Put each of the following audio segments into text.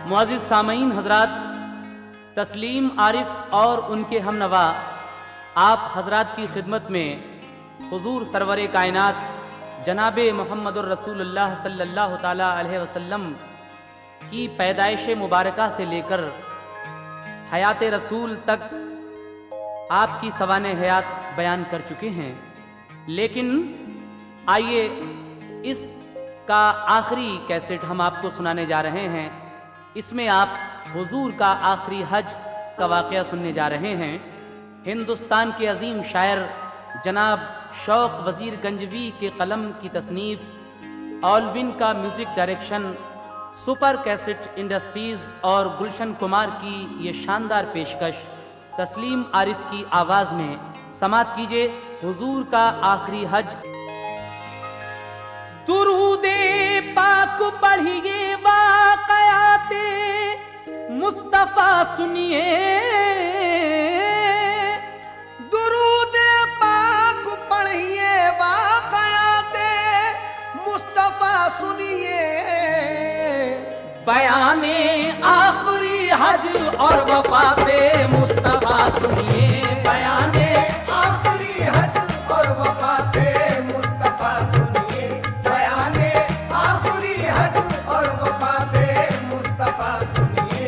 मुअज़्ज़िज़ सामईन हज़रात, तस्लीम आरिफ और उनके हमनवा आप हज़रात की खिदमत में हुज़ूर सरवर कायनात जनाब मोहम्मदुर रसूलुल्लाह सल्लल्लाहु ताला अलैहि वसल्लम की पैदाइश मुबारका से लेकर हयात रसूल तक आपकी सवाने हयात बयान कर चुके हैं। लेकिन आइए इसका आखिरी कैसेट हम आपको सुनाने जा रहे हैं। इसमें आप हुजूर का आखिरी हज का वाक़या सुनने जा रहे हैं। हिंदुस्तान के अजीम शायर जनाब शौक वज़ीर गंजवी के कलम की तसनीफ़, ऑलविन का music direction, super cassette industries और गुलशन कुमार की ये शानदार पेशकश तस्लीम आरिफ की आवाज़ में समात कीजिए हुजूर का आखिरी हज। दुरूदे पाक पढ़िए वाक़याते मुस्तफ़ा सुनिए, दुरूदे पाक पढ़िए वाक़याते मुस्तफ़ा सुनिए, बयाने आखिरी हज और वफ़ाते मुस्तफ़ा सुनिए, बयाने आखिरी हज और वफ़ाते मुस्तफ़ा सुनिए, बयाने आखिरी हज और वफ़ाते मुस्तफ़ा सुनिए।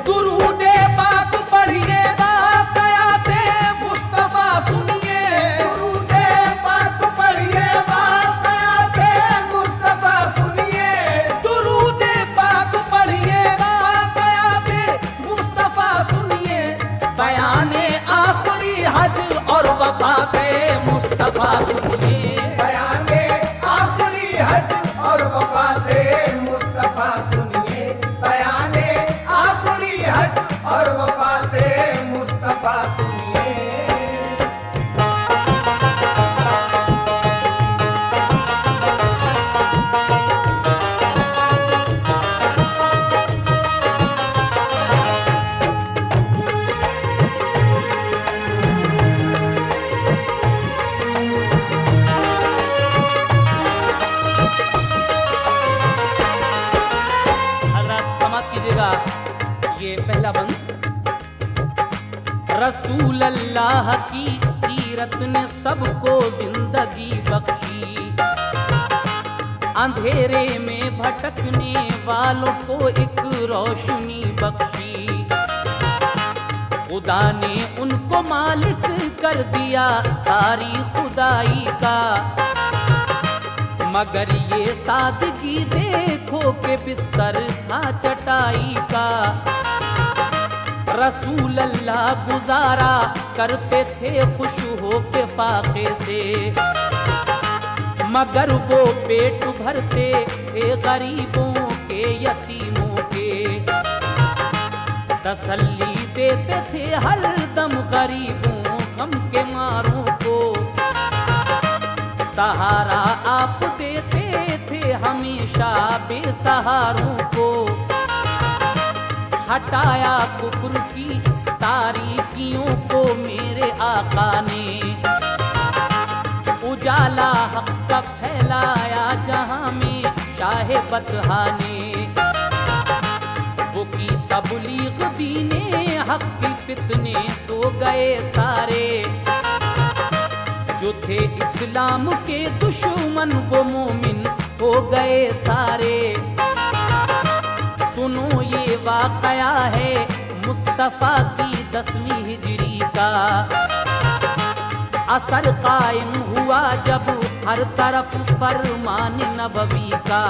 दुरूदे पाक पढ़िए वाक़याते मुस्तफ़ा सुनिए, दुरूदे पाक पढ़िए वाक़याते मुस्तफ़ा सुनिए, दुरूदे पाक पढ़िए वाक़याते मुस्तफ़ा सुनिए, बयाने आखिरी हज और वफ़ाते मुस्तफ़ा सुनिए, बयाने आखिरी हज और वफ़ाते मुस्तफ़ा सुनिए, बयाने आखिरी हज और वफ़ाते मुस्तफ़ा सुनिए। हज़रात समात कीजिएगा ये पहला बंद। रसूल अल्लाह की सीरत ने सबको जिंदगी बख्शी, अंधेरे में भटकने वालों को एक रोशनी बख्शी, खुदा ने उनको मालिक कर दिया सारी खुदाई का, मगर ये सादगी देखो के बिस्तर था चटाई का। रसूल अल्लाह गुजारा करते थे खुश हो के फाके से, मगर वो पेट भरते थे गरीबों के यतीमों के, तसल्ली देते थे हर दम गरीबों गम के मारों को, सहारा आप देते थे हमेशा बेसहारों को, हटाया कुफ्र की तारीकियों को मेरे आका ने, उजाला हक का फैलाया जहां में शाहे बतहा ने, वो की तबलीग दीने हक की फितने सो गए सारे, जो थे इस्लाम के दुश्मन वो मोमिन हो गए सारे। सुनो ये वाक़या है मुस्तफ़ा की 10वीं हिजरी का, असर कायम हुआ जब हर तरफ फरमान नबवी का,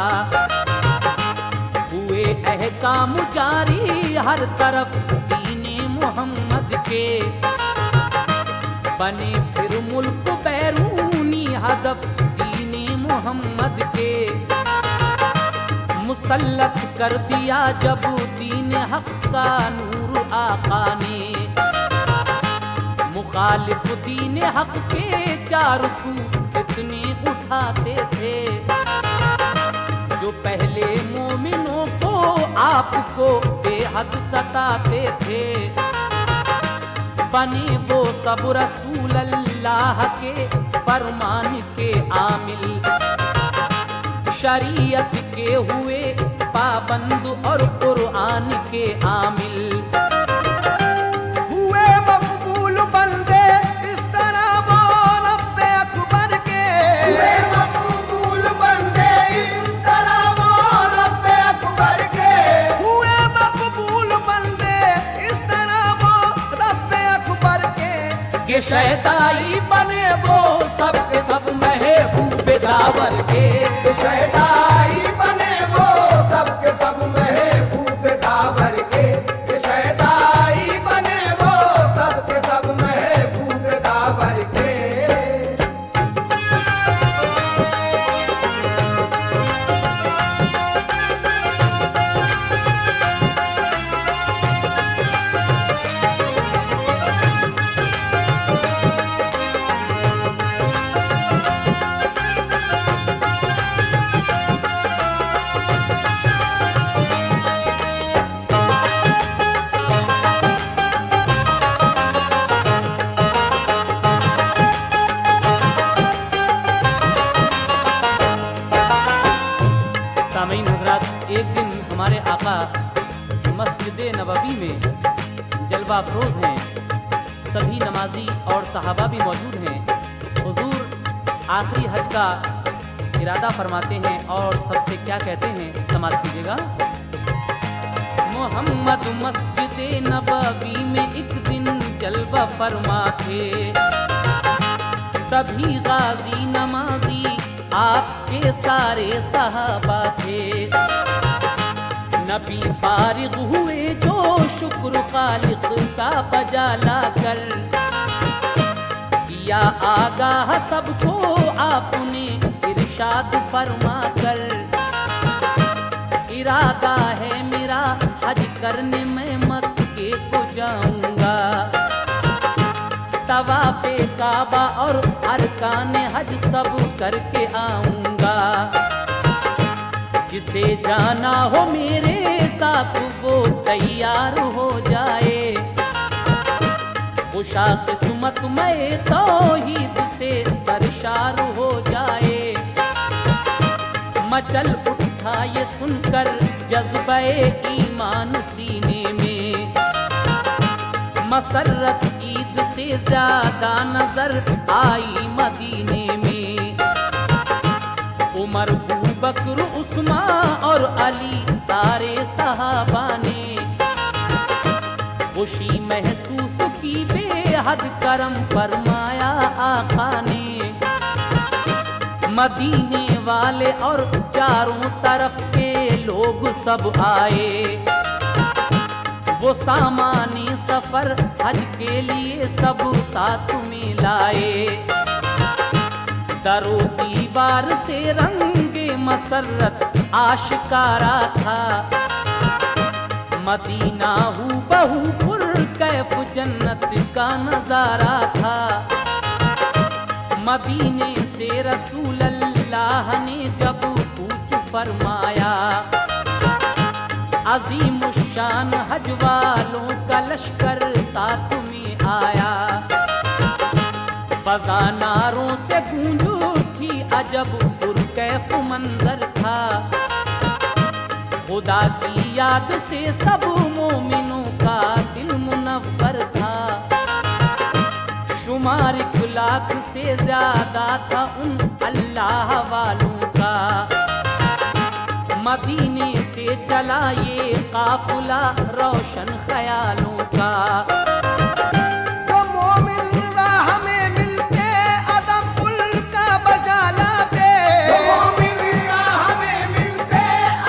हुए अहकाम जारी हर तरफ दीने मोहम्मद के, बने फिर मुल्क बैरूनी हदफ दीने मोहम्मद के, मुसल्लत कर दिया जब दीन हक का नूर आका ने। मुखालिफ दीन हक के चारों सू फितने उठाते थे, जो पहले मोमिनों को आपको बेहद सताते थे। बने वो सब रसूल अल्लाह के फरमान के आमिल, शरीयत के हुए पाबंद और कुरान के आमिल। हुए मकबूल बंदे इस तरह वो रब्बे अकबर के, हुए मकबूल बंदे इस तरह वो रब्बे अकबर के, हुए मकबूल बंदे इस तरह वो रब्बे अकबर के शहदाई बने वो सबके सब महबूब दावर के, शहदाई बने वो सबके सब महबूब दावर के, शहदाई बने वो सबके सब महबूब दावर के। सामीन हजरात, एक दिन हमारे आका मस्जिद नबवी में जलवा अफरोज हैं, सभी नमाजी और सहाबा भी मौजूद हैं। हुजूर आखिरी हज का इरादा फरमाते हैं और सबसे क्या कहते हैं, समाज कीजिएगा। मोहम्मद मस्जिद नबवी में एक दिन जलवा फरमा थे, सभी गाजी नमाजी आपके सारे सहाबा थे। नबी फारिग हुए जो शुक्र खालिक का बजा लाकर, किया आगाह सबको आपने इरशाद फरमा कर। इरादा है मेरा हज करने मैं मक्के को जाऊंगा, तवाफ़े काबा और अरकान हज सब करके आऊंगा। जिसे जाना हो मेरे साथ वो तैयार हो जाए, खुशा किस्मत में तौहीद से सरशार हो जाए। मचल उठा ये सुनकर जज्बे ईमान सीने में, मसरत ईद से ज्यादा नजर आई मदीने में। उमर, अबू बकर, उस्मान और अली सारे सहाबा ने खुशी महसूस की, बेहद करम फरमाया आका ने। मदीने वाले और चारों तरफ के लोग सब आए, वो सामानी सफर हज के लिए सब साथ में लाए। दरो दीवार से रंगे मसरत आशिकारा था, मदीना हू बहू पुर कैफ जन्नत का नजारा था। मदीने से रसूल अल्लाह ने जब पूछ फरमाया, अजीम शान हज वालों का लश्कर साथ में आया। फजा नारों से गूंज उठी, अजब पुरकैफ मंजर था। खुदा की याद से सब मोमिनों का दिल मुनव्वर था। शुमार 1 लाख से ज्यादा था उन अल्लाह वालों का। मदीने से चला ये काफिला रोशन ख्यालों का। तो मोमिन राह में मिलते अदब उल्का बजा लाते, तो मोमिन राह में मिलते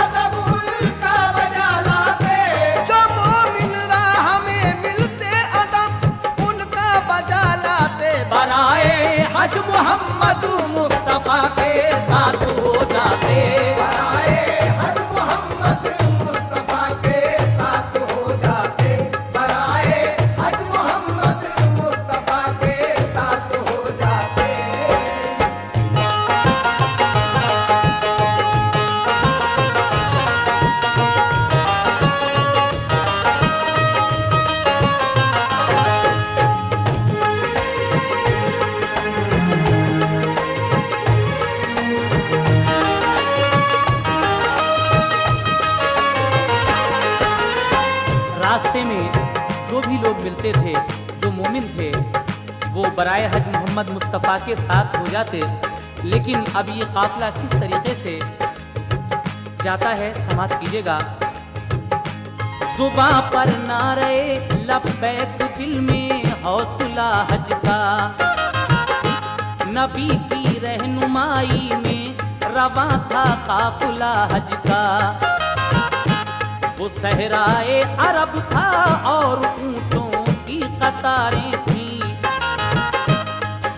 अदब उल्का बजा लाते, जो मोमिन राह में मिलते अदब उनका बजा लाते। बनाए हज मोहम्मद मुस्तफा के साथ हो जाते, बनाए हज मोहम्मद मुस्तफा के साथ हो जाते, बनाए रास्ते में जो भी लोग मिलते थे, जो मोमिन थे, वो बराए हज मोहम्मद मुस्तफ़ा के साथ हो जाते। लेकिन अब ये काफिला किस तरीके से जाता है, समाप्त कीजिएगा। जुबां पर नारे लब्बैक, दिल में हौसला हज का, नबी की रहनुमाई में रवां था काफिला हज का। वो सहराए अरब था और ऊंटों की कतारें थी,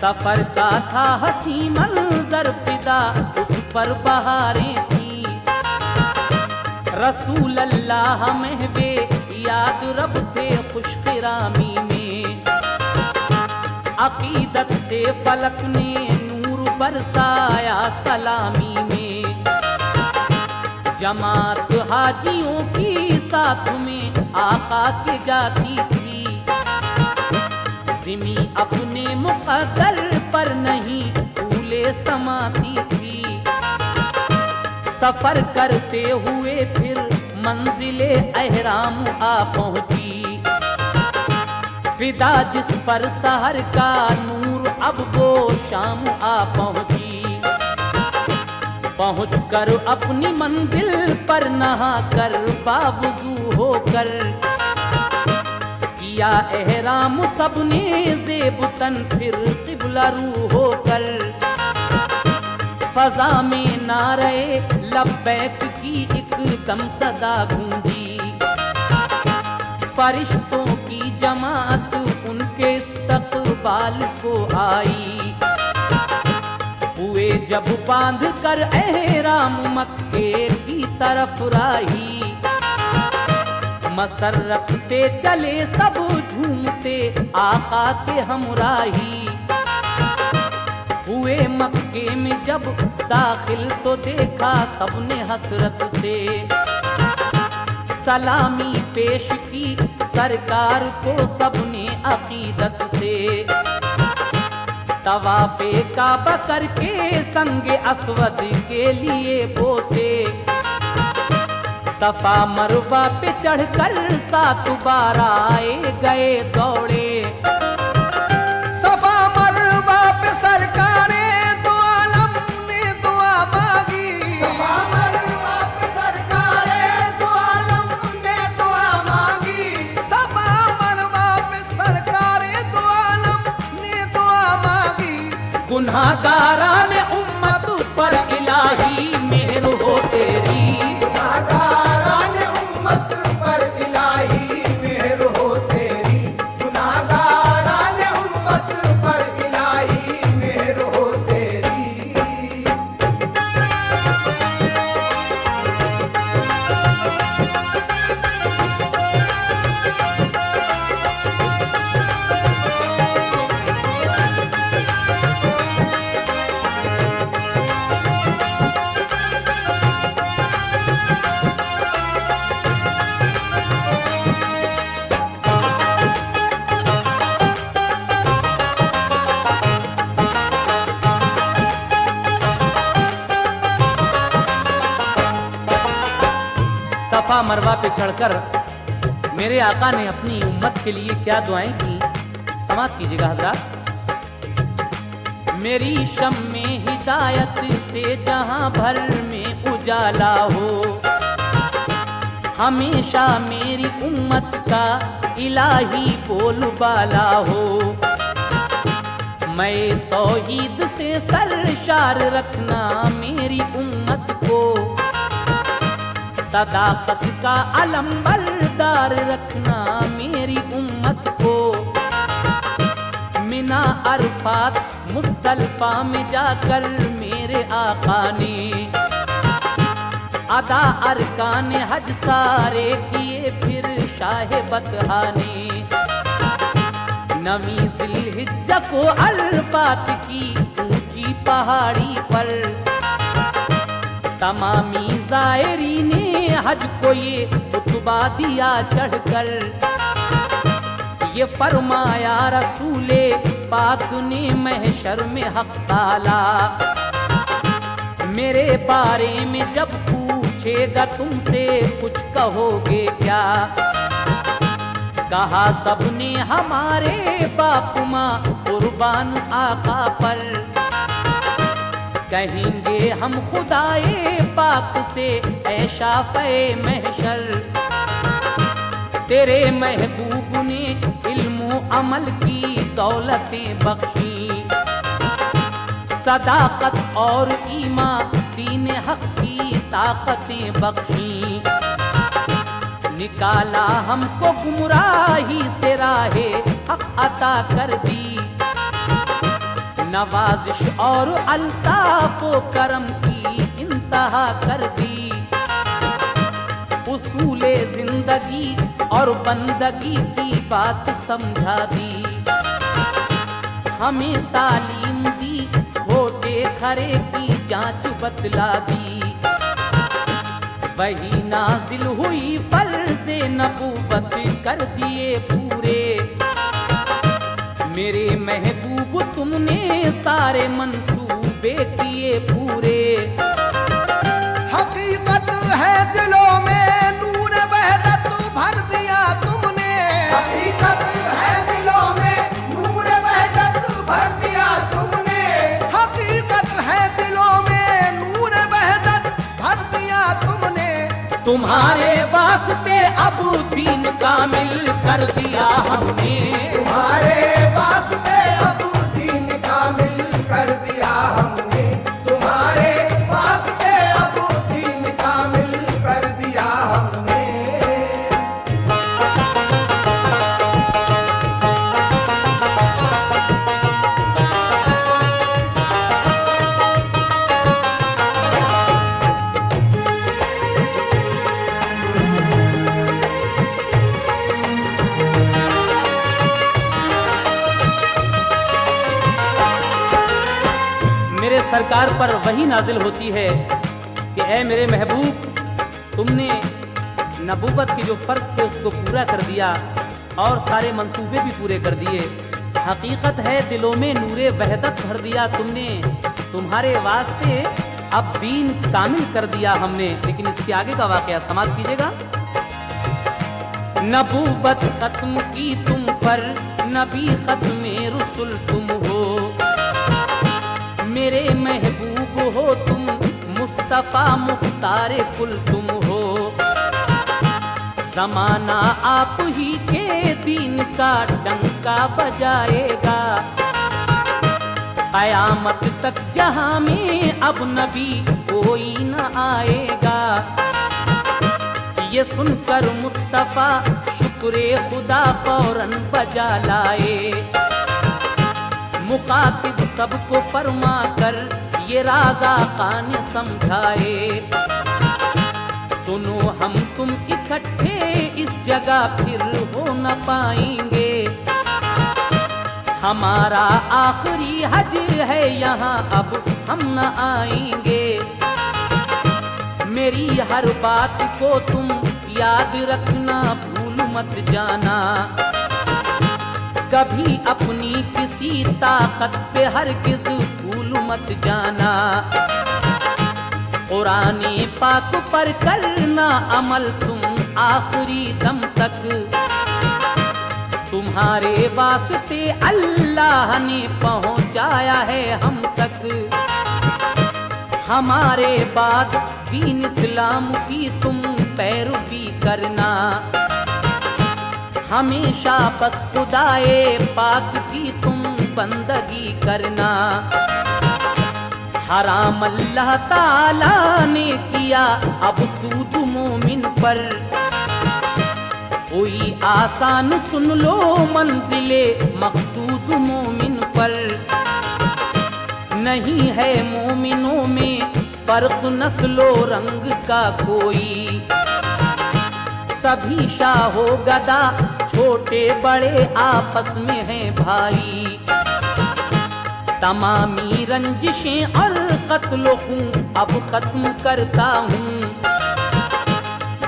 सफर का था हसी मंजर, फिदा उस पर बहारें थी। रसूल अल्लाह महबे याद रब थे खुशकिरामी में, अकीदत से फलक ने नूर बरसाया सलामी में। जमात हाजियों की साथ में आका के जाती थी, जिमी अपने मुक़द्दर पर नहीं फूले समाती थी। सफर करते हुए फिर मंजिले अहराम आ पहुंची, फिदा जिस पर सहर का नूर अब वो शाम आ पहुंची। पहुंच कर अपनी मंजिल पर नहा कर बावजू होकर, किया एहराम सबने ज़ेबतन फिर क़िबला रू होकर। फ़ज़ा में नारे लब्बैक की एकदम सदा गूंजी, फरिश्तों की जमात उनके इस्तक़बाल को आई। हुए जब बांध कर एहराम मक्के की तरफ राही, मसर्रत से चले सब झूमते आका के हमराही। हुए मक्के में जब दाखिल तो देखा सबने हसरत से, सलामी पेश की सरकार को सबने अकीदत से। तवाफ़े काबा करके संगे अस्वद के लिए बोसे, सफा मरवा पे चढ़कर 7 बार आए गए दौड़े। सफा मरवा पे सरकारे दो आलम ने दुआ मांगी, सफा मरवा पे सरकारे दो आलम ने दुआ मांगी। सफा मरवा पे सरकारे दो आलम ने दुआ मांगी। गुनाहगारान उम्मत पर इलाही मेहर हो तेरी, गुनाहगारान उम्मत पर इलाही मेहर हो तेरी। गुनाहगारान उम्मत पर इलाही मेहर हो तेरी। सफा मरवा पे चढ़कर मेरे आका ने अपनी उम्मत के लिए क्या दुआएं की, समाप्त कीजिएगा हज़रात। मेरी शम्मे हिदायत से जहां भर में उजाला हो, हमेशा मेरी उम्मत का इलाही बोलबाला हो। मैं तौहीद से सरशार रखना मेरी उम्मत को, सदाकत का अलम बरदार रखना मेरी उम्मत को। मिना अरफात मुज़दलिफ़ा में जाकर मेरे आका ने अदा अरकान हज सारे किए फिर शाह बतहा ने। नवी ज़िलहिज्जा को अरफात की ऊंची पहाड़ी पर, तमामी ज़ायरी ने हज को ये खुतबा दिया चढ़कर। ये फरमाया रसूले पाक ने महशर में हक ताला, मेरे बारे में जब पूछेगा तुमसे कुछ कहोगे क्या। कहा सबने हमारे बाप माँ कुर्बान आका पर, कहेंगे हम खुदाए पाक से ऐ शाफ़े महशर। तेरे महबूब ने इल्म अमल की दौलतें बख्शी, सदाकत और ईमान दीन हक की ताकतें बख्शी। निकाला हमको गुमराही से राहे हक अता कर दी, नवाजिश और अल्ताफ व करम की इंतहा कर दी। उसूले जिंदगी और बंदगी की बात समझा दी, हमें तालीम दी होते खरे की जांच बतला दी। वही नाजिल हुई फर्ज़े नबूवत कर दिए पूरे, मेरे महबूब तुमने सारे मंसूबे किए पूरे। हकीकत है दिलों में नूर वहदत भर दिया तुमने, हकीकत है दिलों में नूर वहदत भर दिया तुमने, हकीकत है दिलों में नूर वहदत भर दिया तुमने। तुम्हारे वास्ते अब दीन कामिल कर दिया हमने, तुम्हारे वास्ते अब दीन कामिल कर दिया हमने, तुम्हारे वास्ते अब दीन कामिल कर दिया हमने। मेरे सरकार पर वही नाजिल होती है कि ऐ मेरे महबूब, तुमने नबूवत के जो फर्ज थे उसको पूरा कर दिया और सारे मंसूबे भी पूरे कर दिए। हकीकत है दिलों में नूरे वहदत भर दिया तुमने, तुम्हारे वास्ते अब दीन कामिल कर दिया हमने। लेकिन इसके आगे का वाकया समाप्त कीजिएगा। नबूवत खत्म की तुम पर, नबी खत्म रुसुल तुम हो, मेरे महबूब हो तुम, मुस्तफा मुख्तारे कुल तुम हो। ज़माना आप ही के दीन का डंका बजाएगा, क़यामत तक जहां में अब नबी कोई न आएगा। ये सुनकर मुस्तफा शुक्रे खुदा फौरन बजा लाए, मुखातिब सबको फरमा कर ये राजा कान समझाए। सुनो हम तुम इकट्ठे इस जगह फिर हो न पाएंगे, हमारा आखिरी हज है यहाँ अब हम न आएंगे। मेरी हर बात को तुम याद रखना, भूल मत जाना, कभी अपनी किसी ताकत पे हरगिज़ भूल मत जाना। कुराने पाक पर करना अमल तुम आखिरी दम तक, तुम्हारे वास्ते अल्लाह ने पहुंचाया है हम तक। हमारे बाद दीन इस्लाम की तुम पैरवी करना, हमेशा बस खुदाए पाक की तुम बंदगी करना। हराम अल्लाह ताला ने किया अब सूद मोमिन पर, कोई आसान सुन लो मंजिले मकसूद मोमिन पर। नहीं है मोमिनों में फर्क नस्लो रंग का कोई, सभी शाहो गदा छोटे बड़े आपस में हैं भाई। तमामी रंजिशें और कत्ल हूँ अब खत्म करता हूँ,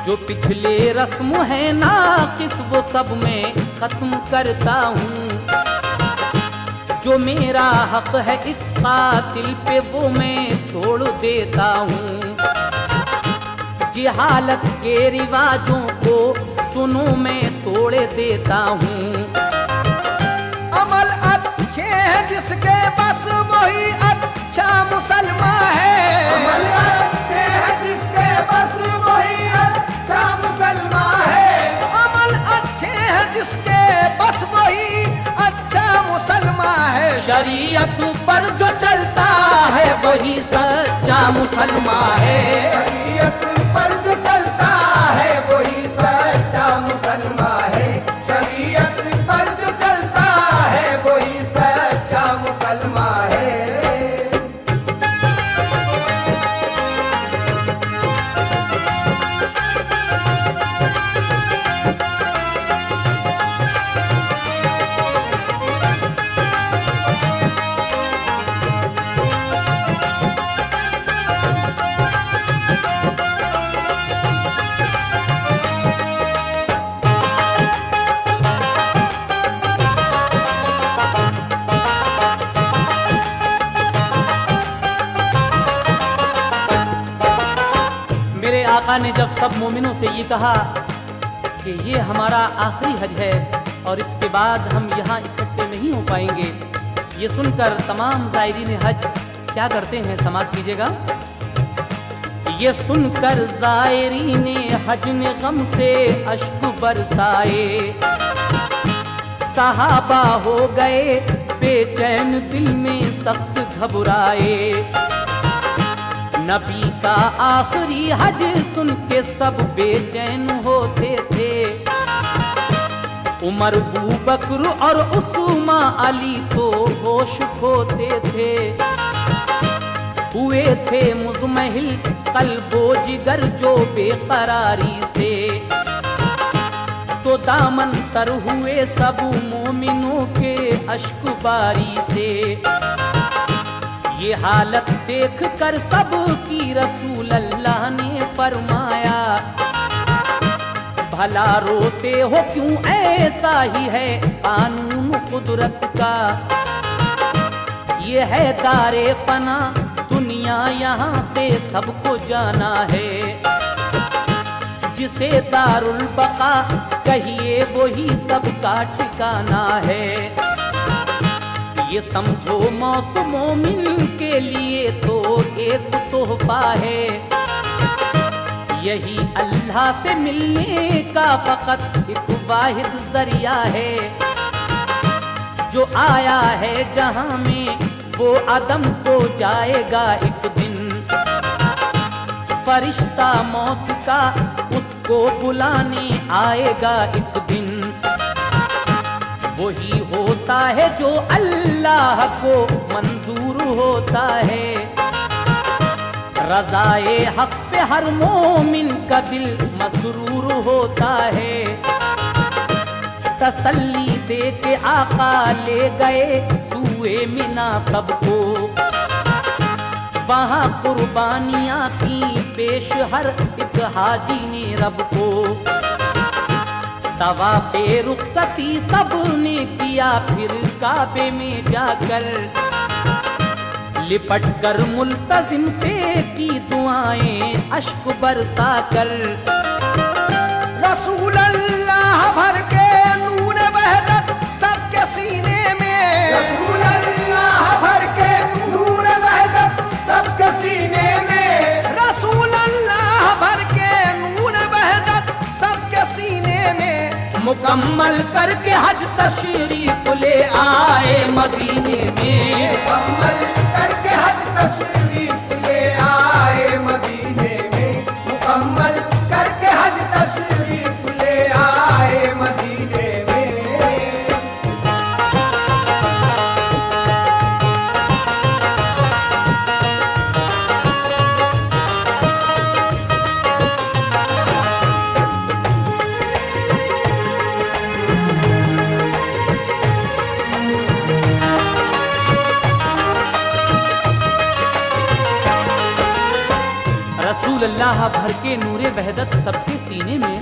जो पिछले रस्म है नाकिस वो सब मैं खत्म करता हूँ। जो मेरा हक है एक कातिल पे वो मैं छोड़ देता हूँ। जिहालत के रिवाजों को सुनो मैं तोड़े देता हूँ। अमल अच्छे हैं जिसके बस वही अच्छा मुसलमान है। अमल अच्छे हैं जिसके बस वही अच्छा मुसलमान है। अमल अच्छे हैं जिसके बस वही अच्छा मुसलमान है। शरीयत पर जो चलता है वही सच्चा मुसलमान है। शरीयत पर जो चलता है वही सच्चा मुसलमान है। शरीयत पर जो चलता है वही सच्चा मुसलमान है। मेरे आका ने जब सब मोमिनों से ये कहा कि ये हमारा आखिरी हज है और इसके बाद हम यहाँ इकट्ठे नहीं हो पाएंगे, ये सुनकर तमाम ज़ायरीन हज क्या करते हैं, समाप्त कीजिएगा। ये सुनकर ज़ायरीन हज ने गम से अश्क बरसाए, सहाबा हो गए बेचैन दिल में सख्त घबराए। नबी का आखिरी हज सुन के सब बेचैन होते थे। उमर, अबू बकर और उस्मा अली तो होश खोते थे। हुए थे मुज़महिल कल्बो जिगर जो बेकरारी से, तो दामन तर हुए सब मोमिनों के अश्क बारी से। ये हालत देख कर सब की रसूल अल्लाह ने फरमाया, भला रोते हो क्यों, ऐसा ही है कानून कुदरत का। ये है दारे फना दुनिया, यहाँ से सबको जाना है। जिसे दारुल बका कहिए वही सबका ठिकाना है। ये समझो मौत मोमिन के लिए तो एक तोहफा है। यही अल्लाह से मिलने का फकत एक वाहिद जरिया है। जो आया है जहां में वो आदम को जाएगा एक दिन। फरिश्ता मौत का उसको बुलाने आएगा एक दिन। वही होता है जो अल्लाह को मंजूर होता है। रज़ाए हक पे हर मोमिन का दिल मसरूर होता है। तसल्ली दे के आका ले गए सूए मिना सबको। वहाँ कुर्बानियाँ की पेश हर एक हाजी ने रब को। तवाफ़े रुखसती सब ने किया फिर काबे में जाकर। लिपट कर मुल्तजिम से की दुआएं अश्क बरसा कर। रसूल अल्लाह भर के नूर वहदत सबके सीने में। रसूल अल्लाह भर के नूर वहदत सबके सीने में। रसूल अल्लाह भर के नूर वहदत सबके सीने में। मुकम्मल करके हज तशरीफ ले आए मदीने में। मुकम्मल करके हज तशरीफ ले आए मदीने में। मुकम्मल करके हज तशरीफ ले आए मदीने में। रसूल अल्लाह भर के नूरे वहदत सबके सीने में।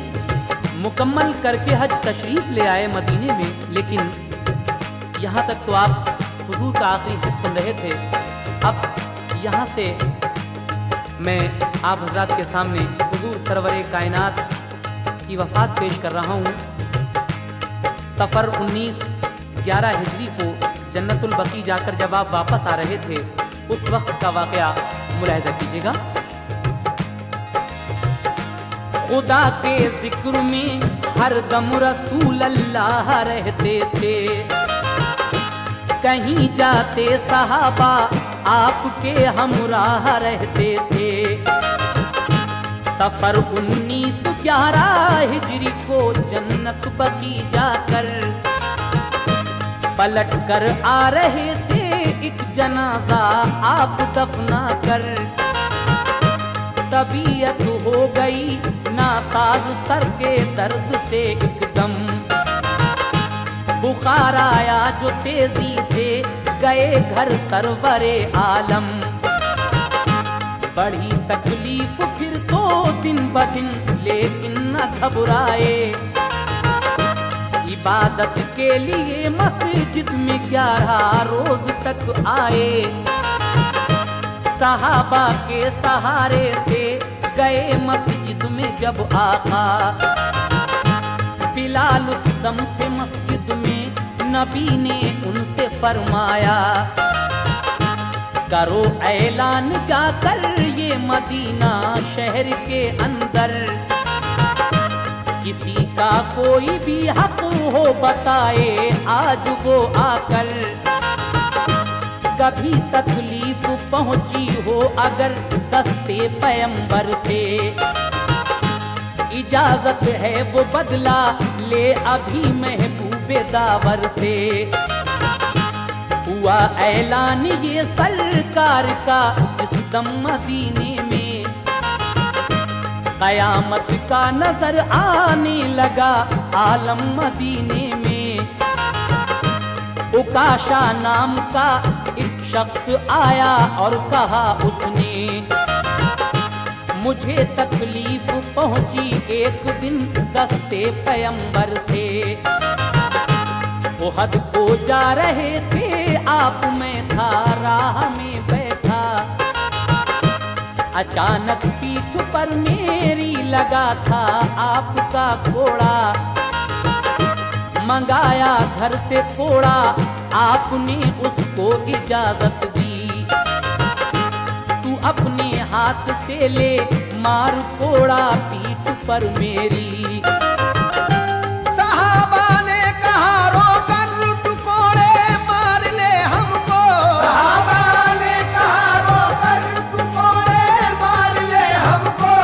मुकम्मल करके हज तशरीफ ले आए मदीने में। लेकिन यहाँ तक तो आप हुजूर का आखिरी हज सुन रहे थे। अब यहाँ से मैं आप हजरात के सामने हुजूर सरवरे कायनात की वफ़ात पेश कर रहा हूँ। सफ़र 19/11 हिजरी को जन्नतुल बकी जाकर जब आप वापस आ रहे थे, उस वक्त का वाक़या मुलाहिज़ा कीजिएगा। खुदा के जिक्र में हर दम रसूल अल्लाह रहते थे, कहीं जाते सहाबा आपके हमराह रहते थे। सफर 19/11 हिजरी को जन्नत बकी जाकर पलट कर आ रहे थे, एक जनाजा आप दफना कर। तबीयत हो गई नासाज सर के दर्द से एकदम, बुखार आया जो तेजी से गए घर सरवरे आलम। बढ़ी तकलीफ फिर तो दिन ब दिन, लेकिन न घबराए। इबादत के लिए मस्जिद में 11 रोज तक आए। सहाबा के सहारे से गए मस्जिद में जब आका, बिलाल उस दम थे मस्जिद में, नबी ने उनसे फरमाया, करो ऐलान जाकर ये मदीना शहर के अंदर, किसी का कोई भी हक हो बताए आज वो आकर। कभी तकलीफ पहुंची हो अगर दस्ते पैगंबर से, इजाजत है वो बदला ले अभी महबूबे दावर से। हुआ ऐलान ये सरकार का इस दम मदीने में, कयामत का नजर आने लगा आलम मदीने में। उकाशा नाम का एक शख्स आया और कहा उसने, मुझे तकलीफ पहुंची एक दिन दस्ते पैगंबर से। ओहद को जा रहे थे आप, मैं था राह में बैठा, अचानक पीठ पर मेरी लगा था आपका घोड़ा। मंगाया घर से थोड़ा, आपने उसको इजाजत दी, तू अपने हाथ से ले मार कोड़ा पीठ पर मेरी। सहाबा ने कहा रोकर टुकोड़े मार ले हमको, सहाबा ने कहा रोकर टुकोड़े मार ले हमको,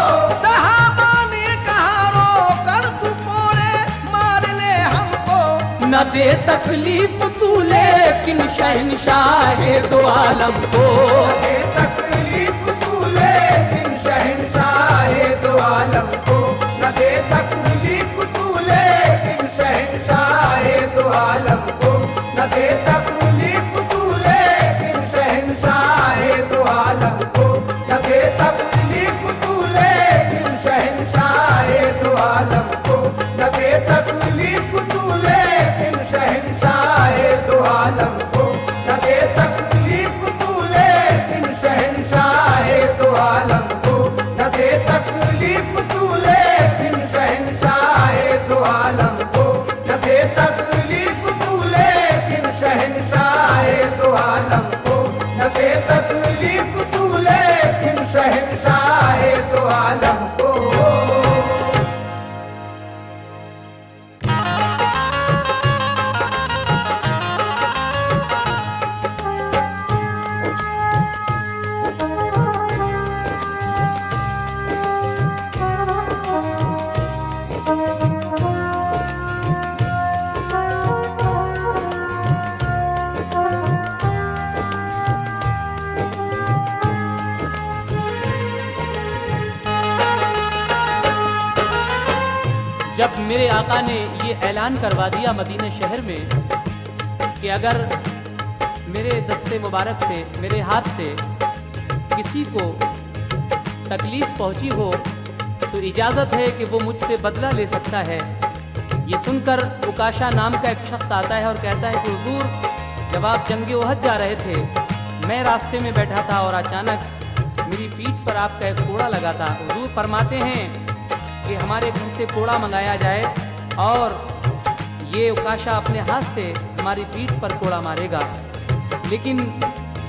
सहाबा ने कहा रोकर टुकोड़े मार ले हमको। न दे तकलीफ तू लेकिन शहंशाह दो आलम को, न दे तकलीफ तू लेकिन शहंशाह दो आलम को, न दे तकलीफ तू लेकिन शहंशाह दो आलम को, न दे तकलीफ तू लेकिन शहंशाह दो आलम को, न दे तकलीफ तू लेकिन शहंशाह दो आलम को, न दे तकलीफ तू लेकिन शहंशाह दो आलम को, न दे तकलीफ तू लेकिन शहंशाह दो आलम को, न दे तकलीफ तू लेकिन शहंशाह दो आलम को, न दे तकलीफ तू लेकिन शहंशाह दो आलम को, न दे तकलीफ तू लेकिन शहंशाह दो आलम को। जब मेरे आका ने ये ऐलान करवा दिया मदीने शहर में कि अगर मेरे दस्ते मुबारक से, मेरे हाथ से किसी को तकलीफ पहुंची हो तो इजाज़त है कि वो मुझसे बदला ले सकता है। ये सुनकर उकाशा नाम का एक शख्स आता है और कहता है कि हुजूर, जब आप जंगे ओहद जा रहे थे, मैं रास्ते में बैठा था और अचानक मेरी पीठ पर आपका एक कोड़ा लगा था। हुजूर फरमाते हैं कि हमारे घर से कोड़ा मंगाया जाए और ये उकाशा अपने हाथ से हमारी पीठ पर कोड़ा मारेगा। लेकिन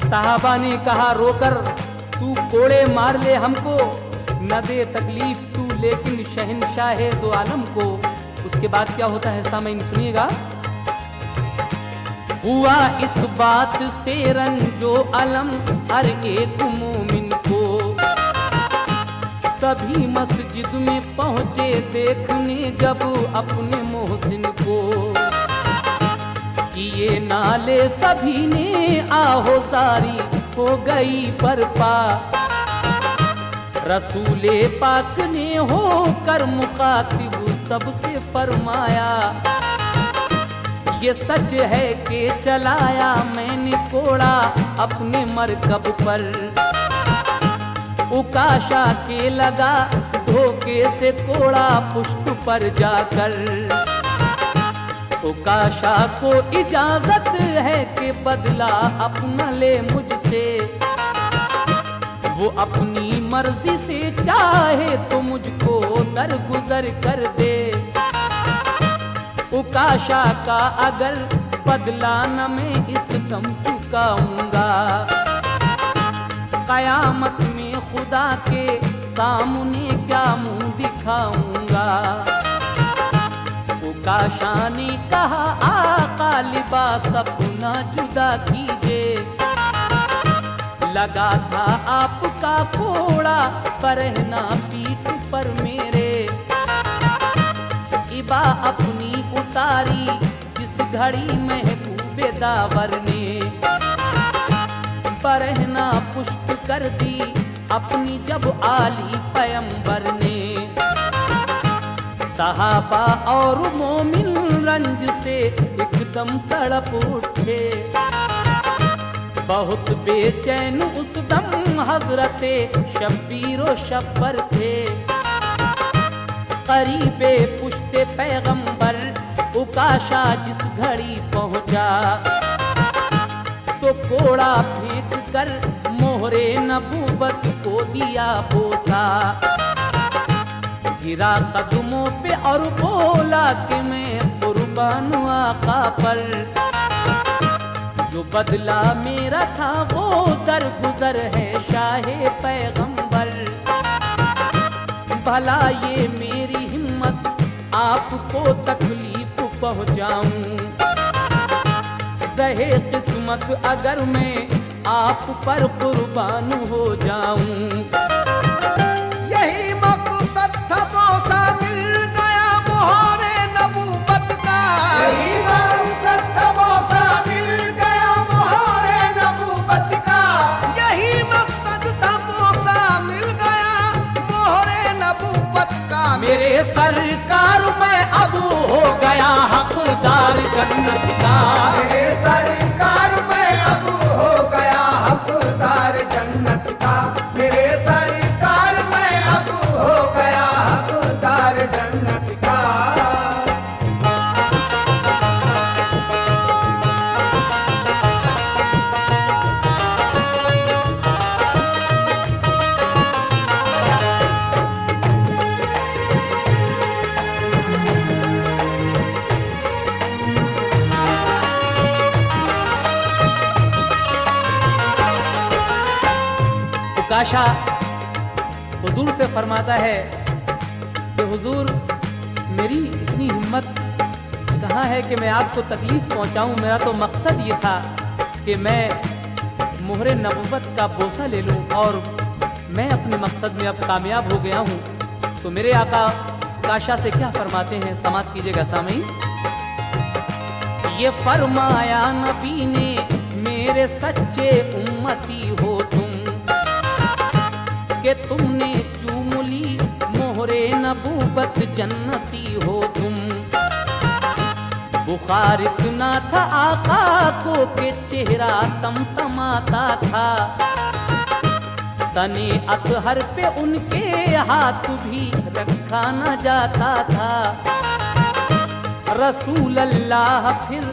साहबा ने कहा रोकर, तू कोड़े मार ले हमको, न दे तकलीफ तू लेकिन शहंशाह दो आलम को। उसके बाद क्या होता है सामईन सुनिएगा। हुआ इस बात से रंजो अलम हर एक मोमिन को, सभी मस्जिद में पहुंचे देखने जब अपने मोहसिन को। किए नाले सभी ने आहो सारी हो गई बरपा, रसूले पाक ने होकर मुखातिब सबसे फरमाया, ये सच है कि चलाया मैंने कोड़ा अपने मरकब पर, उकाशा के लगा धोखे से कोड़ा पुष्ट पर जाकर। उकाशा को इजाजत है कि बदला अपना ले मुझसे, वो अपनी मर्जी से चाहे तो मुझको दरगुजर कर दे। उकाशा का अगर बदला न मैं इस दम चुकाऊंगा, कयामत में खुदा के सामने क्या मुंह दिखाऊंगा। उकाशा ने कहा आका लिबास अपना जुदा कीजिए, लगा था आपका कोड़ा बरहना पीठ पर मेरे। इबा अपनी उतारी जिस घड़ी महबूबे दावर ने, बरहना पुष्ट कर दी अपनी जब आली पैगंबर ने। सहाबा और मोमिन रंज से एकदम तड़प उठे, बहुत बेचैन उस दम हजरते शब्बीरो शब्बर थे। करीबे पुश्ते पैगंबर उकाशा जिस घड़ी पहुंचा, तो कोड़ा फेंक कर मोहरे नबूवत को दिया बोसा। गिरा कदमों पे और बोला कि मैं कुर्बान आका पर, जो बदला मेरा था वो दरगुजर है शाहे पैगंबर। भला ये मेरी हिम्मत आपको तकलीफ पहुंचाऊं, सहे किस्मत अगर मैं आप पर कुर्बान हो जाऊं। यही मकसद था बोसा मिल गया मोहरे नबूवत का, यही मकसद था बोसा मिल गया मोहरे नबूवत का। यही मकसद था बोसा मिल गया मोहरे नबूवत का। मेरे सरकार में अब हो गया हकदार जन्नत का, मेरे सरकार में अब हो गया हकदार जन्नत का। मेरे सरकार में अब हो गया हकदार जन्नत का। उकाशा हुजूर से फरमाता है कि हुजूर मेरी इतनी हिम्मत कहाँ है कि मैं आपको तकलीफ पहुँचाऊँ। मेरा तो मकसद ये था कि मैं मोहरे नबूवत का बोसा ले लूँ और मैं अपने मकसद में अब कामयाब हो गया हूँ। तो मेरे आका उकाशा से क्या फरमाते हैं, समात कीजिएगा सामईन। ये फरमाया नबी ने मेरे सच्चे उम्मती हो तुम, कि तुमने चूम ली मोहरे नबूवत जन्नती हो तुम। बुखार इतना था आका को के चेहरा तमतमाता था, तने अतहर पे उनके हाथ भी रखा न जाता था। रसूल अल्लाह फिर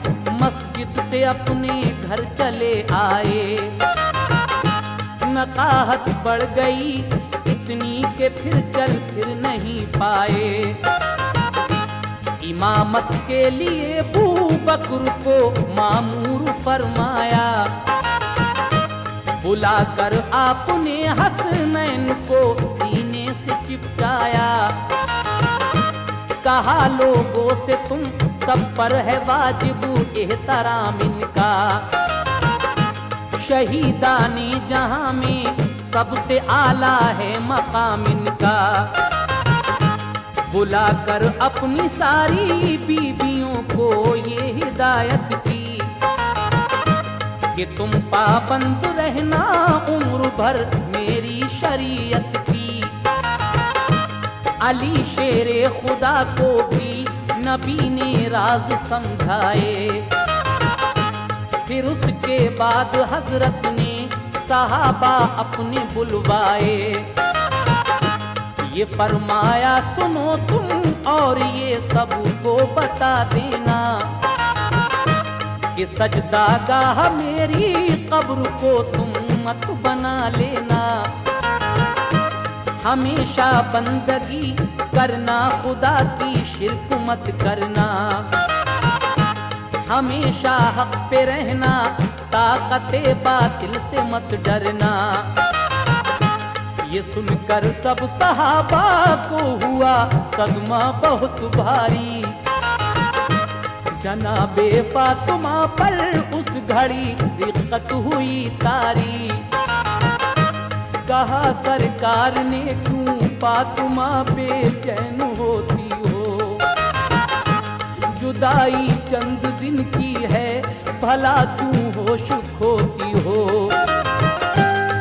मस्जिद से अपने घर चले आए, नकाहत बढ़ गई, एक इतनी के फिर चल फिर नहीं पाए। इमामत के लिए अबू बकर को मामूर फरमाया, बुलाकर आपने हसनैन को सीने से चिपकाया। कहा लोगों से तुम सब पर है वाजिब एहतराम इनका, शहीदाने जहां में सबसे आला है मकाम इनका। बुलाकर अपनी सारी बीबियों को ये हिदायत की कि तुम पाबंद रहना उम्र भर मेरी शरीयत की। अली शेरे खुदा को भी नबी ने राज समझाए। फिर उसके बाद हजरत ने सहाबा अपने बुलवाए। ये फरमाया सुनो तुम और ये सबको बता देना कि सजदागाह मेरी कब्र को तुम मत बना लेना। हमेशा बंदगी करना खुदा की, शिर्क मत करना। हमेशा हक पे रहना, ताकते बातिल से मत डरना। ये सुनकर सब सहाबा को हुआ सदमा बहुत भारी। जनाबे फातिमा पर उस घड़ी दिक्कत हुई तारी। कहा सरकार ने क्यों फातिमा बेचैन होती हो, जुदाई चंद दिन की है भला क्यों होश खोती हो।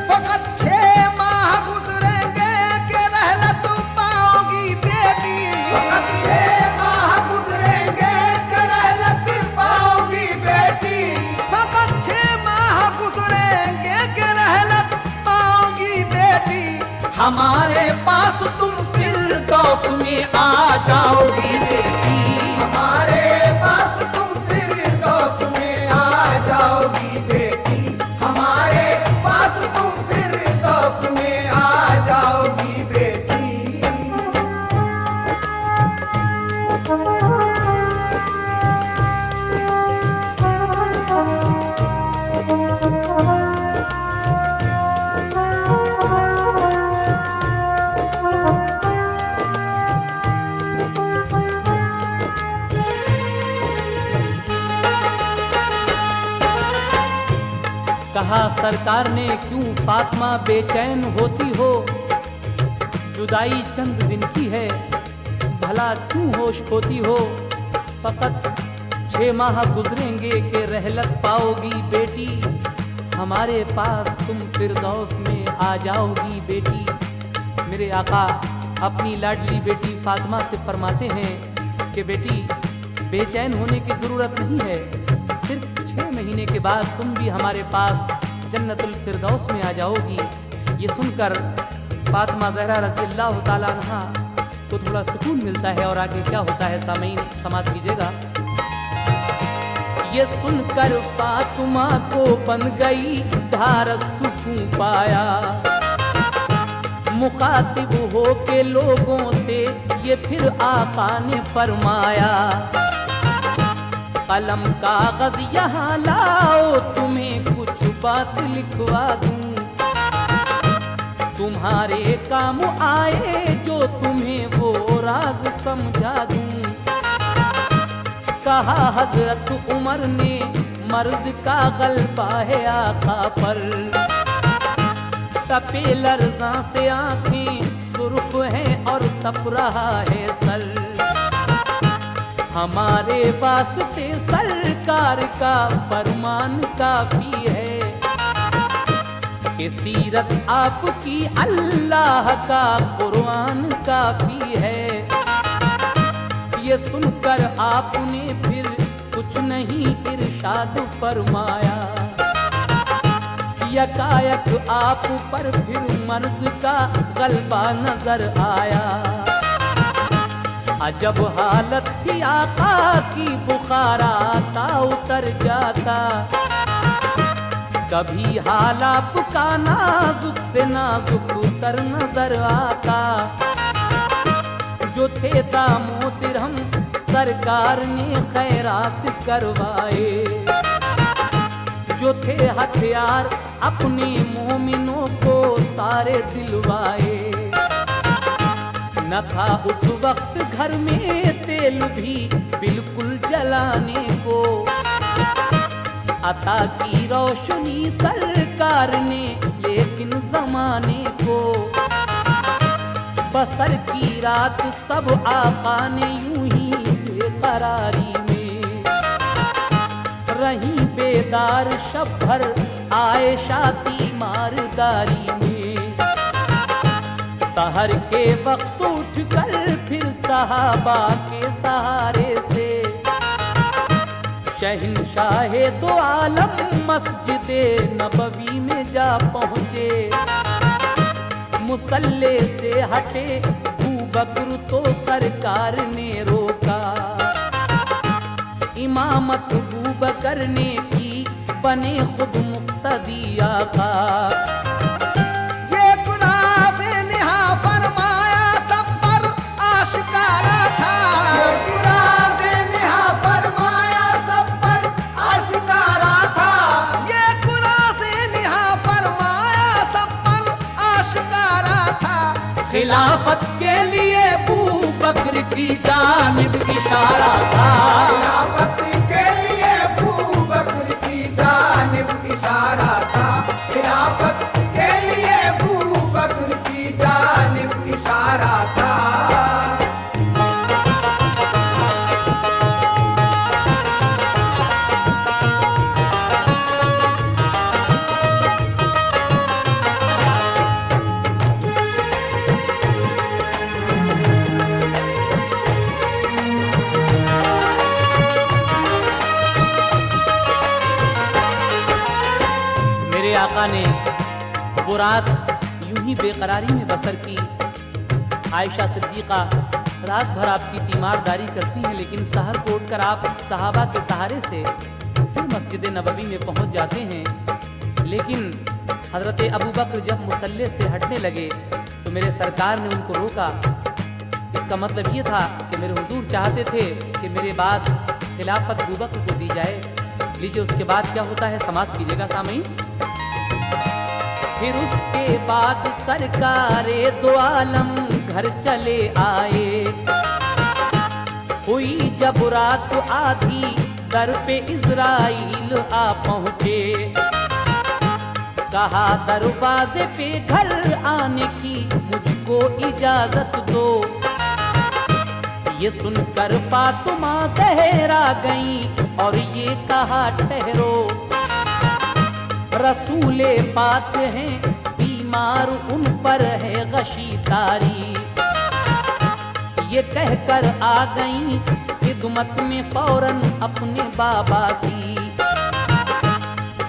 फकत 6 माह गुजरेंगे के रहलत पाओगी बेटी। फकत 6 माह गुजरेंगे के रहलत पाओगी बेटी। फकत 6 माह गुजरेंगे के रहलत पाओगी बेटी। हमारे पास तुम फिरदौस में आ जाओगी बेटी। हमारे पास तुम फिरदौस में आ जाओगी बेटी। हमारे पास तुम फिरदौस में आ जाओगी बेटी। कहा सरकार ने क्यों फातिमा बेचैन होती हो, जुदाई चंद दिन की है भला क्यों होश खोती हो। फकत 6 माह गुजरेंगे के रहलत पाओगी बेटी। हमारे पास तुम फिरदौस में आ जाओगी बेटी। मेरे आका अपनी लाडली बेटी फातिमा से फरमाते हैं कि बेटी बेचैन होने की जरूरत नहीं है, सिर्फ 6 महीने के बाद तुम भी हमारे पास जन्नतुल फिरदौस में आ जाओगी। ये सुनकर फातिमा ज़हरा रज़ी अल्लाह ताला अन्हा को थोड़ा सुकून मिलता है। और आगे क्या होता है सामीन समात कीजिएगा। ये सुनकर फातिमा को बन गई ढारस सुकून पाया। मुखातिब हो के लोगों से ये फिर आका ने फरमाया, कलम कागज यहाँ लाओ तुम्हें कुछ बात लिखवा दूं। तुम्हारे काम आए जो तुम्हें वो राज समझा दूं। कहा हजरत उमर ने मर्द का गलबा है आका पर। तपे लर्जा से आंखें सुर्ख हैं और तप रहा है सर। हमारे वास्ते सरकार का फरमान काफी है कि सीरत आपकी अल्लाह का कुरान काफी है। ये सुनकर आपने फिर कुछ नहीं इरशाद फरमाया। यकायक आप पर फिर मर्ज का गलबा नजर आया। अजब हालत थी आका की, बुखार आता उतर जाता। कभी हालात का नाजुक से नाजुक तर नजर आता। जो थे दामोदर हम सरकार ने खैरात करवाए, जो थे हथियार अपने मोमिनों को सारे दिलवाए। न था उस वक्त घर में तेल भी बिल्कुल जलाने को, अता की रोशनी सरकार ने लेकिन जमाने को। बसर की रात सब आका ने यूं ही बेकरारी में रही बेदार शब भर आयशा तीमारदारी में। सहर के वक्त उठकर फिर सहाबा के सहारे से शहंशाहे दो आलम मस्जिदे नबवी में जा पहुँचे। मुसल्ले से हटे अबू बकर तो सरकार ने रोका। इमामत अबू बकर ने की बने खुद मुक्तदी आका। ये गुनाह से निहा फरमाया सब पर आशिकारा था। ये गुनाह से निहा फरमाया सब पर आशिकारा था। ये गुनाह से निहा फरमाया सब पर आशिकारा था। खिलाफत के लिए अबू बकर की जानिब इशारा था। खिलाफत के लिए अबू बकर की जानिब इशारा था। खिलाफत के लिए अबू बकर की जानिब इशारा था। मेरे आका ने वो रात यूं ही बेकरारी में बसर की। आयशा सिद्दीका रात भर आपकी तीमारदारी करती हैं, लेकिन सहर को उठकर आप सहाबा के सहारे से फिर मस्जिद नबवी में पहुंच जाते हैं। लेकिन हजरत अबू बकर जब मुसल्ले से हटने लगे तो मेरे सरकार ने उनको रोका। इसका मतलब ये था कि मेरे हुजूर चाहते थे कि मेरे बाद खिलाफत अबू बकर को दी जाए। लीजिए उसके बाद क्या होता है, समाप्त कीजिएगा सामीन। फिर उसके बाद सरकारे दो आलम घर चले आए। हुई जब रात आधी दर पे इज़राइल आ पहुँचे। कहा दरवाजे पे घर आने की मुझको इजाजत दो। ये सुनकर फातिमा दहरा गई और ये कहा ठहरो। रसूले पाक हैं बीमार उन पर है गशी तारी। ये कहकर आ गई खिदमत में फौरन अपने बाबा की।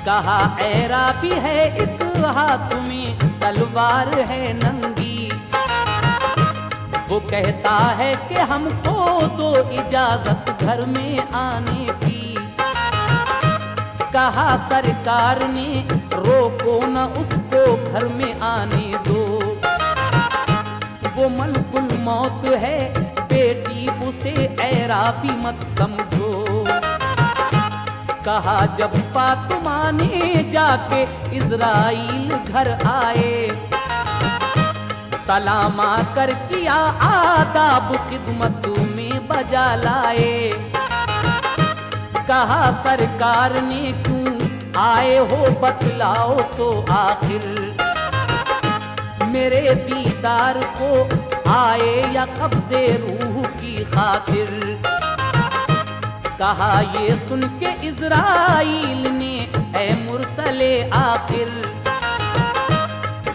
कहा ऐरा भी है एक हाथ में तलवार है नंगी। वो कहता है कि हमको दो इजाजत घर में आने की। कहा सरकार ने रोको न उसको घर में आने दो। वो मलकुल मौत है बेटी उसे ऐरा भी मत समझो। कहा जब फातिमा ने जाके इज़राइल घर आए। सलामा कर किया आदाब खिदमत में बजा लाए। कहा सरकार ने क्यों आए हो बतलाओ तो आखिर। मेरे दीदार को आए या कब्ज़े रूह की खातिर। कहा ये सुन के इज़राइल ने ऐ मुरसले आखिर।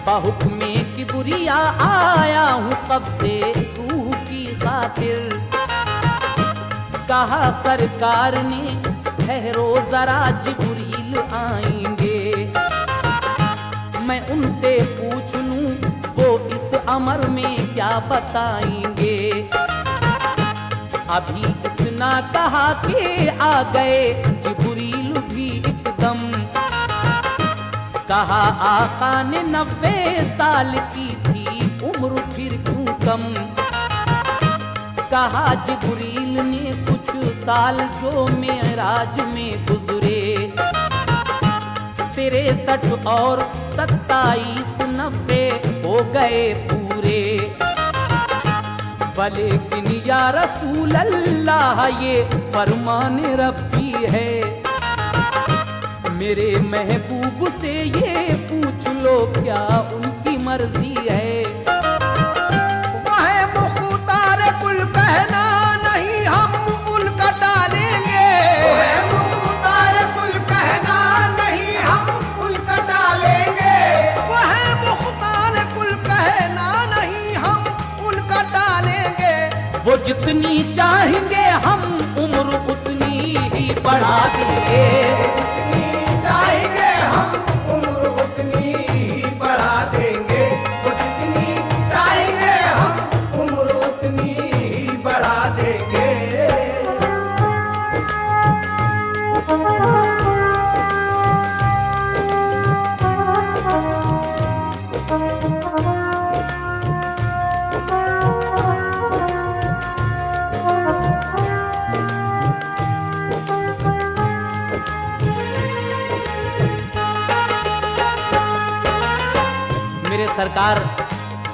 बहुक्मे किबरिया आया हूँ कब्ज़े रूह की खातिर। कहा सरकार ने ठहरो जरा जिब्रील आएंगे। मैं उनसे पूछ लूं वो इस अमर में क्या बताएंगे। अभी इतना कहा कि आ गए जिब्रील भी एकदम। कहा आका ने 90 साल की थी उम्र फिर क्यों कम। कहा जिब्रील ने कुछ साल जो मेराज में गुजरे, 63 और 27 90 हो गए पूरे। लेकिन या रसूल अल्लाह ये फरमान रब्बी है, मेरे महबूब से ये पूछ लो क्या उनकी मर्जी है। वह मुख्तार कुल कहना नहीं हम उनका टालेंगे, वह मुख्तार कुल कहना नहीं हम उनका टालेंगे, वह मुख्तार कुल कहना नहीं हम उनका टालेंगे। वो जितनी चाहेंगे हम उम्र उतनी ही बढ़ा देंगे, चाहेंगे हम उम्र उतनी ही बढ़ा देंगे, वो जितनी चाहेंगे हम उम्र उतनी ही बढ़ा देंगे। मेरे सरकार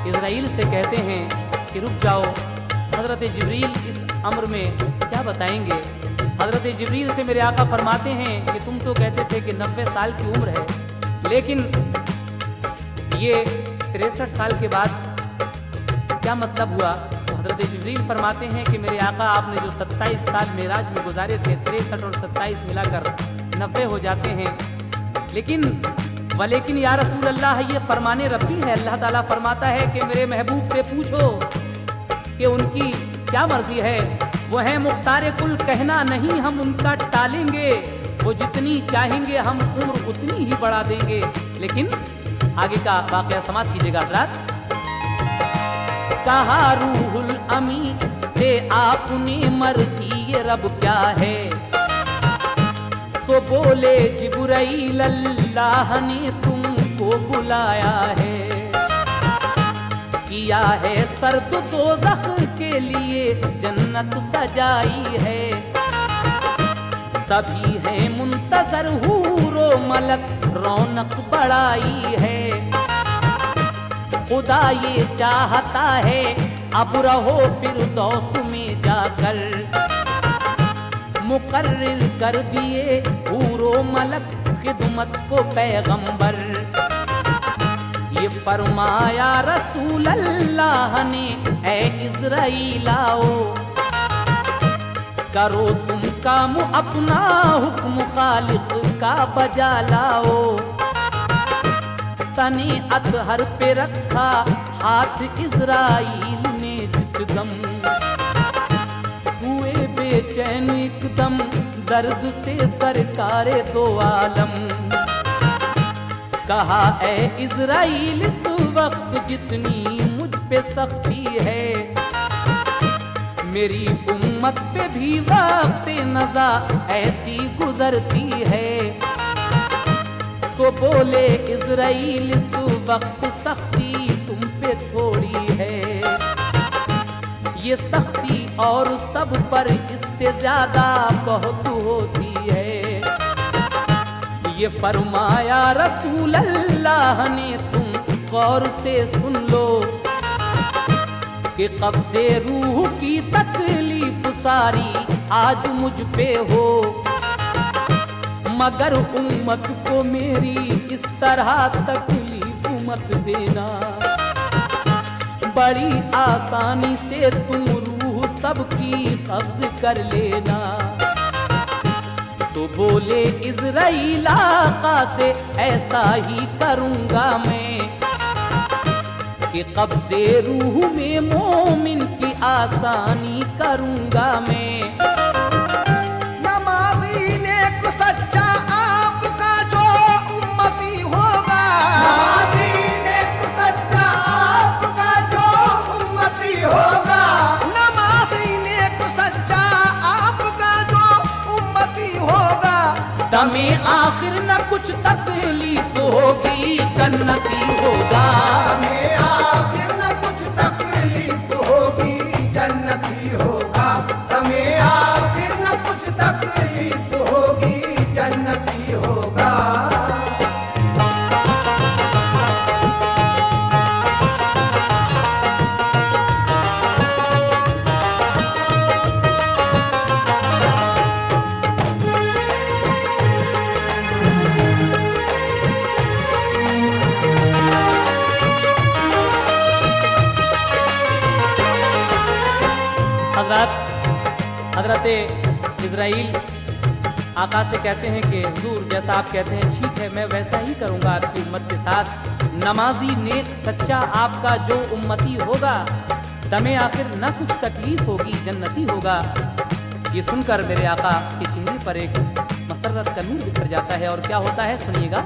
इज़राइल से कहते हैं कि रुक जाओ, हज़रत जिब्रील इस अम्र में क्या बताएंगे। हज़रत जिब्रील से मेरे आका फरमाते हैं कि तुम तो कहते थे कि 90 साल की उम्र है, लेकिन ये 63 साल के बाद क्या मतलब हुआ। तो हज़रत जिब्रील फरमाते हैं कि मेरे आका आपने जो 27 साल मेराज में गुजारे थे, 63 और 27 मिलाकर 90 हो जाते हैं। लेकिन या रसूल अल्लाह ये फरमाने रब्बी है। अल्लाह ताला फरमाता है कि मेरे महबूब से पूछो कि उनकी क्या मर्जी है। वो है मुख्तार कुल कहना नहीं हम उनका टालेंगे, वो जितनी चाहेंगे हम उम्र उतनी ही बढ़ा देंगे। लेकिन आगे का वाकया समाप्त कीजिएगा हज़रात। कहा रूहुल अमी से आपने मर्जी ये रब क्या है, तो बोले जिब्राइल अल्लाह ने तुमको बुलाया है, किया है सर्द दोज़ख के लिए जन्नत सजाई है। सभी है मुंतजर हूरो मलक रौनक बढ़ाई है। खुदा ये चाहता है अब रहो फिरदौस में जाकर, मुकर्रिर कर दिए हूरो मलक खिदमत को पैगंबर। ये फरमाया रसूल अल्लाह ने ऐ इज़राइल आओ, करो तुम काम अपना हुक्म खालिक का बजा लाओ। तने अतहर पे रखा हाथ इज़राइल ने जिस दम, हुए बेचैन एकदम दर्द से सरकारे दो आलम। कहा ऐ इज़राइल इस वक्त जितनी मुझ पे सख्ती है, मेरी उम्मत पे भी वक्त नज़ा ऐसी गुजरती है। तो बोले इज़राइल इस वक्त सख्ती तुम पे थोड़ी है, ये सख्ती और सब पर इससे ज्यादा बहुत होती है। ये फरमाया रसूल अल्लाह ने तुम गौर से सुन लो, कि कब्ज़े रूह की तकलीफ सारी आज मुझ पे हो, मगर उम्मत को मेरी इस तरह तकलीफ मत देना। बड़ी आसानी से तुम रूह सबकी कब्ज़ कर लेना। तो बोले इज़राइल आका से ऐसा ही करूँगा मैं, कि कब्ज़े रूह में मोमिन की आसानी करूँगा मैं। नमाज़ी नेक सच्चा आपका जो उम्मती होगा, नमाज़ी नेक सच्चा आपका जो उम्मती होगा, नमाज़ी नेक सच्चा आपका जो उम्मती होगा, दमे आखिर न कुछ तकलीफ होगी जन्नती होगा। हमें आखिर न कुछ तकलीफ होगी जन्नती होगा। हमें आखिर न कुछ तकलीफ होगी जन्नती होगा। हजरत इज़राइल आका से कहते हैं कि हुजूर जैसा आप कहते हैं ठीक है, मैं वैसा ही करूंगा आपकी उम्मत के साथ। नमाजी नेक सच्चा आपका जो उम्मती होगा, दमे आखिर न कुछ तकलीफ होगी जन्नती होगा। ये सुनकर मेरे आका के चेहरे पर एक मसरत का नूर बिखर जाता है। और क्या होता है सुनिएगा।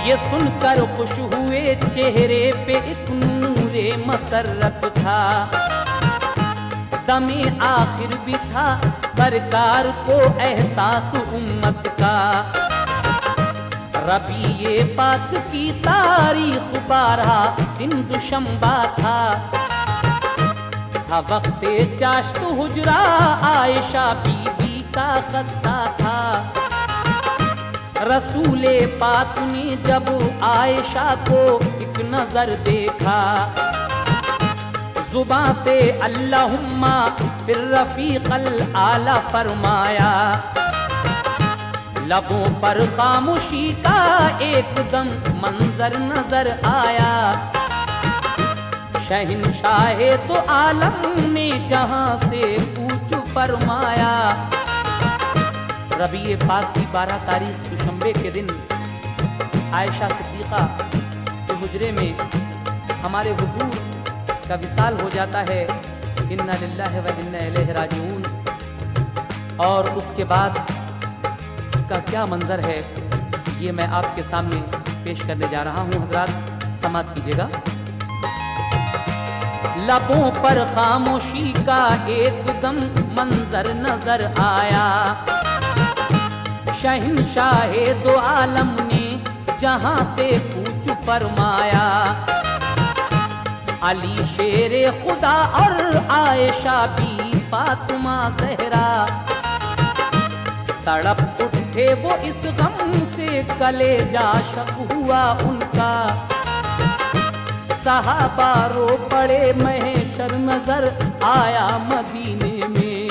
ये सुनकर खुश हुए चेहरे पे एक नूरे मसरत था, दमे आखिर भी था सरकार को एहसास उम्मत का। रबीए पाक की तारीख 12 दिन दुशंबा था वक्ते चाश्त हुजरा आयशा बीबी का खस्ता था। रसूले पाक ने जब आयशा को एक नजर देखा, जुबां से अल्लाहुम्मा फिर रफीकल आला फरमाया। लबों पर खामोशी का एकदम मंजर नजर आया। शहंशाहे तो आलम ने जहां से कूच फरमाया। रबीए पाक की 12 तारीख दुशंबे के दिन आयशा सिद्दीका के हुजरे में हमारे हुजूर का विसाल हो जाता है। इन्ना लिल्लाहि व इन्ना इलैहि राजिऊन। और उसके बाद का क्या मंजर है ये मैं आपके सामने पेश करने जा रहा हूँ। हजरात समात कीजिएगा। लबों पर खामोशी का एकदम मंजर नजर आया। शहंशाहे दो आलम ने जहां से कूच फरमाया। अली शेरे खुदा और आयशा भी फातिमा ज़हरा, तड़प उठे वो इस गम से कलेजा शक हुआ उनका। सहाबा रो पड़े महशर नजर आया मदीने में।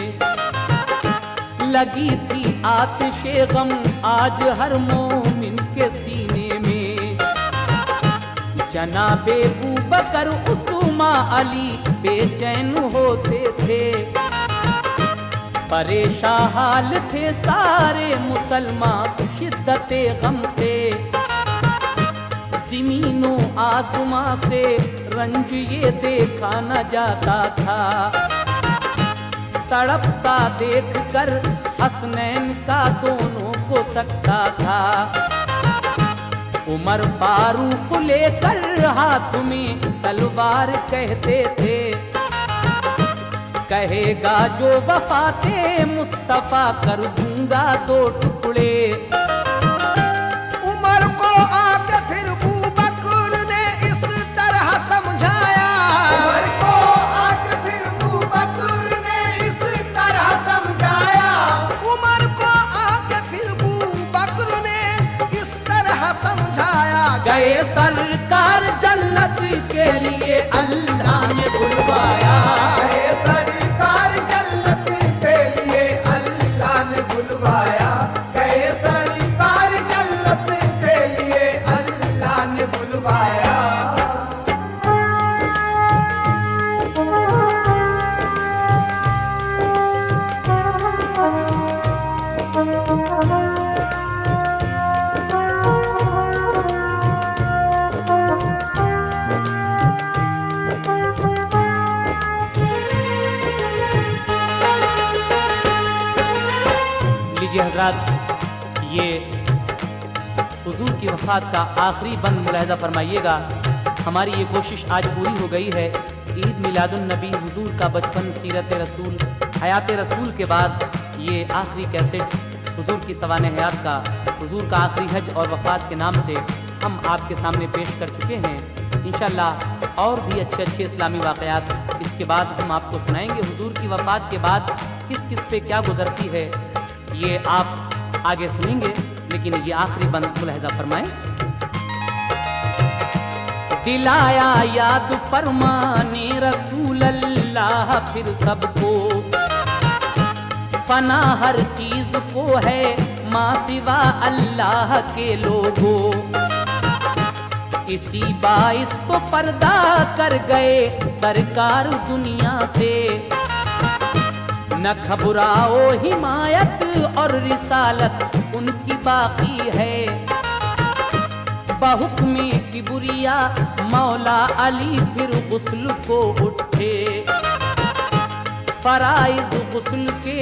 लगी थी आतिशे गम आज हर मोमिन के सीने में। जनाबे अबू बकर उस्मा अली बेचैन होते थे। परेशान हाल थे सारे मुसलमान शिद्दते गम से। ज़मीनों आसमां से रंज ये देखा न जाता था। तड़पता देख कर हसनैन का दोनों को सकता था। उमर फारूक लेकर हाथ में तलवार कहते थे। कहेगा जो वफाते मुस्तफा कर दूंगा 2 टुकड़े। उमर को आके फिर अबू बकर ने इस तरह समझाया। उमर को आके फिर अबू बकर ने इस तरह समझाया। उमर को आके फिर अबू बकर ने इस तरह समझाया। गए सरकार जन्नत के लिए अल्लाह ने बुलवाया। गए सरकार जन्नत के लिए अल्लाह ने बुलवाया। गए सरकार जन्नत के लिए अल्लाह ने बुलवाया। लीजिए हजरात, ये हुजूर की वफ़ात का आखिरी बंद मुलाहिज़ा फरमाइएगा। हमारी ये कोशिश आज पूरी हो गई है। ईद मिलादुन नबी, हुजूर का बचपन, सीरत रसूल, हयात रसूल के बाद ये आखिरी कैसेट हुजूर की सवाने हयात का, हुजूर का आखिरी हज और वफ़ात के नाम से हम आपके सामने पेश कर चुके हैं। इंशाअल्लाह और भी अच्छे इस्लामी वाक़यात इसके बाद हम आपको सुनाएंगे। हुजूर की वफ़ात के बाद किस किस पे क्या गुजरती है ये आप आगे सुनेंगे, लेकिन ये आखिरी बंद मुलाहिज़ा फरमाएं। दिलाया याद फरमाने रसूल अल्लाह फिर सबको, फना हर चीज को है माँ सिवा अल्लाह के लोगों। इसी बाइस तो पर्दा कर गए सरकार दुनिया से, न घबराओ हिमायत और रिसालत उनकी बाकी है। बहुक्मे किबरिया मौला अली फिर गुस्ल को उठे, फराइज गुस्ल के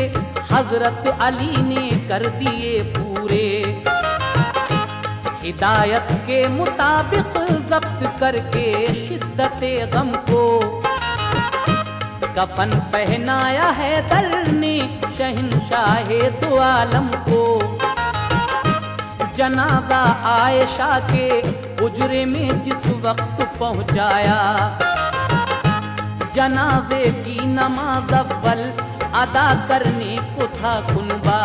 हजरत अली ने कर दिए पूरे। हिदायत के मुताबिक जब्त करके शिद्दत गम को, कफन पहनाया है दर ने शहंशाहे दो आलम को। जनाजा आयशा के उजरे में जिस वक्त पहुंचाया, जनाजे की नमाज अव्वल अदा करने को था कुनबा।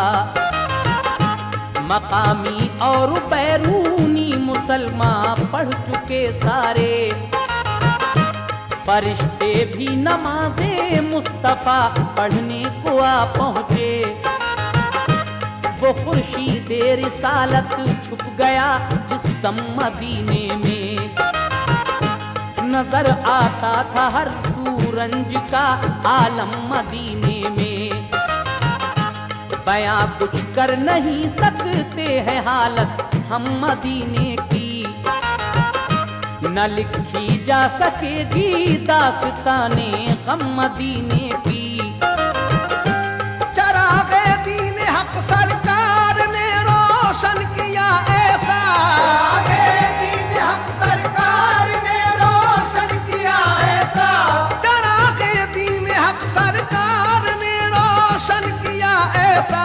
मकामी और बैरूनी मुसलमान पढ़ चुके सारे, फरिश्ते भी नमाज़े मुस्तफ़ा पढ़ने को आ पहुँचे। वो खुर्शीद रिसालत छुप गया जिस दम मदीने में, नजर आता था हर सूरज का आलम मदीने में। बयां कुछ कर नहीं सकते हैं हालत हम मदीने की, न लिखी जा सकेगी दास्ताने गम मदीने की। चरागे दीन हक सरकार ने रोशन किया ऐसा, चरागे दीन हक सरकार ने रोशन किया ऐसा। चरागे दीन हक सरकार ने रोशन किया ऐसा।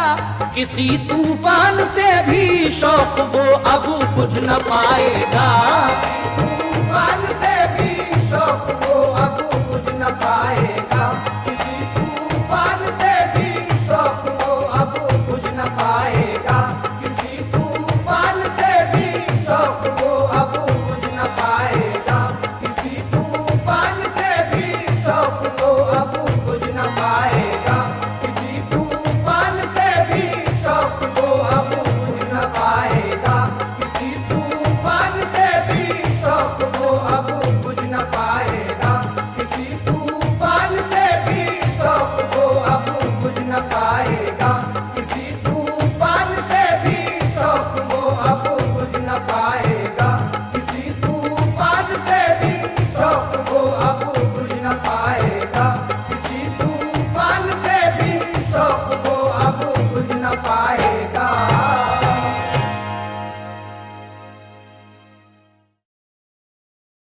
किसी तूफान से भी शौक वो अब बुझ न पाएगा, तूफान से भी शौक वो